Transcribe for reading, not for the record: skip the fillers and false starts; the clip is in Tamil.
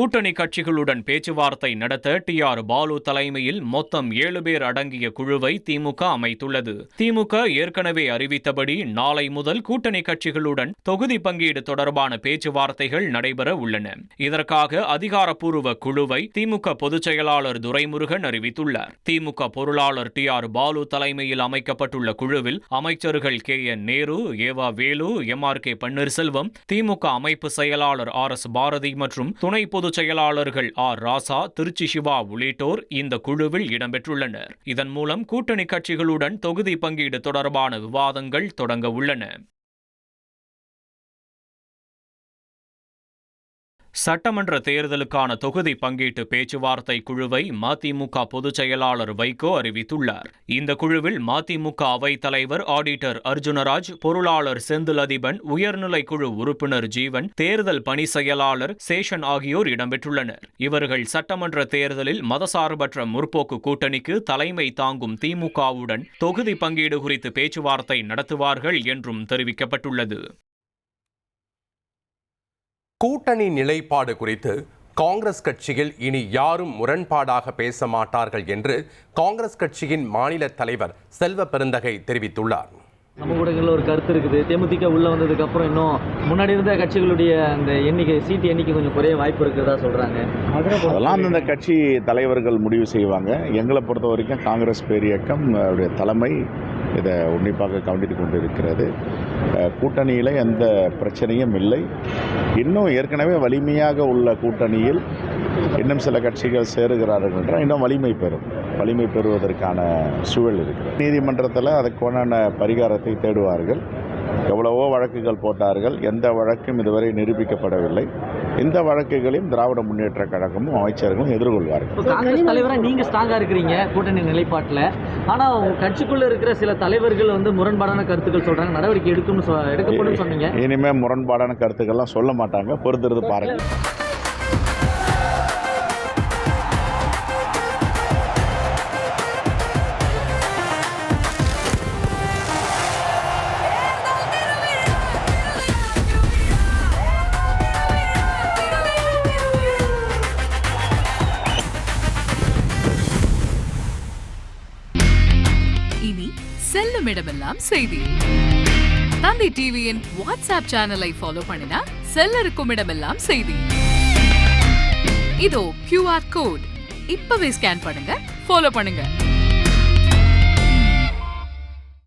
கூட்டணி கட்சிகளுடன் பேச்சுவார்த்தை நடத்த டி.ஆர். பாலு தலைமையில் மொத்தம் 7 பேர் அடங்கிய குழுவை திமுக அமைத்துள்ளது. திமுக ஏற்கனவே அறிவித்தபடி நாளை முதல் கூட்டணி கட்சிகளுடன் தொகுதி பங்கீடு தொடர்பான பேச்சுவார்த்தைகள் நடைபெற உள்ளன. இதற்காக அதிகாரப்பூர்வ குழுவை திமுக பொதுச் செயலாளர் துரைமுருகன் அறிவித்துள்ளார். திமுக பொருளாளர் டி.ஆர். பாலு தலைமையில் அமைக்கப்பட்டுள்ள குழுவில் அமைச்சர்கள் கே.என். நேரு, ஏவா வேலு, எம்.ஆர்.கே. பன்னீர்செல்வம், திமுக அமைப்பு செயலாளர் ஆர்.எஸ். பாரதி மற்றும் துணை பொதுச் செயலாளர்கள் ஆர். ராசா, திருச்சி சிவா உள்ளிட்டோர் இந்த குழுவில் இடம்பெற்றுள்ளனர். இதன் மூலம் கூட்டணி கட்சிகளுடன் தொகுதி பங்கீடு தொடர்பான விவாதங்கள் தொடங்க உள்ளன. சட்டமன்ற தேர்தலுக்கான தொகுதி பங்கீட்டு பேச்சுவார்த்தை குழுவை மதிமுக பொதுச் செயலாளர் வைகோ அறிவித்துள்ளார். இந்த குழுவில் மதிமுக அவைத் தலைவர் ஆடிட்டர் அர்ஜுனராஜ், பொருளாளர் செந்தில் அதிபன், உயர்நிலை குழு உறுப்பினர் ஜீவன், தேர்தல் பணி செயலாளர் சேஷன் ஆகியோர் இடம்பெற்றுள்ளனர். இவர்கள் சட்டமன்ற தேர்தலில் மதசார்பற்ற முற்போக்கு கூட்டணிக்கு தலைமை தாங்கும் திமுகவுடன் தொகுதி பங்கீடு குறித்து பேச்சுவார்த்தை நடத்துவார்கள் என்றும் தெரிவிக்கப்பட்டுள்ளது. கூட்டணி நிலைப்பாடு குறித்து காங்கிரஸ் கட்சியில் இனி யாரும் முரண்பாடாக பேச மாட்டார்கள் என்று காங்கிரஸ் கட்சியின் மாநில தலைவர் செல்வ பெருந்தகை தெரிவித்துள்ளார். சமூக ஊடகங்களில் ஒரு கருத்து இருக்குது, தேமுதிக உள்ள வந்ததுக்கு அப்புறம் இன்னும் முன்னாடி இருந்த கட்சிகளுடைய அந்த சீட்டு எண்ணிக்கை கொஞ்சம் குறைய வாய்ப்பு இருக்கிறதா சொல்றாங்க. அதெல்லாம் அந்த கட்சி தலைவர்கள் முடிவு செய்வாங்க. எங்களை பொறுத்த வரைக்கும் காங்கிரஸ் பேரியக்கம் தலைமை இதை உன்னிப்பாக கவனித்து கொண்டு இருக்கிறது. கூட்டணியில் எந்த பிரச்சனையும் இல்லை. இன்னும் ஏற்கனவே வலிமையாக உள்ள கூட்டணியில் இன்னும் சில கட்சிகள் சேருகிறார்கள் என்றால் இன்னும் வலிமை பெறுவதற்கான சூழல் இருக்கிறது. நீதிமன்றத்தில் அதுக்கான பரிகாரத்தை தேடுவார்கள். எவ்வளவோ வழக்குகள் போட்டார்கள், எந்த வழக்கும் இதுவரை நிரூபிக்கப்படவில்லை. இந்த வழக்குகளையும் திராவிட முன்னேற்ற கழகமும் அமைச்சர்களும் எதிர்கொள்வார்கள். காங்கிரஸ் தலைவராக நீங்க ஸ்ட்ராங்கா இருக்கிறீங்க கூட்டணி நிலைப்பாட்டில், ஆனா கட்சிக்குள்ள இருக்கிற சில தலைவர்கள் முரண்பாடான கருத்துக்கள் சொல்றாங்க, நடவடிக்கை எடுக்கப்படும் சொன்னீங்க. இனிமே முரண்பாடான கருத்துக்கள்லாம் சொல்ல மாட்டாங்க, பொறுத்திருந்து பாருங்க. இனி செல்லும் இடமெல்லாம் செய்தி. தந்தி டிவியின் வாட்ஸ்அப் சேனலை ஃபாலோ பண்ணினா செல்லருக்கும் இடமெல்லாம் செய்தி. இதோ QR கோட் இப்பவே ஸ்கேன் பண்ணுங்க, ஃபாலோ பண்ணுங்க.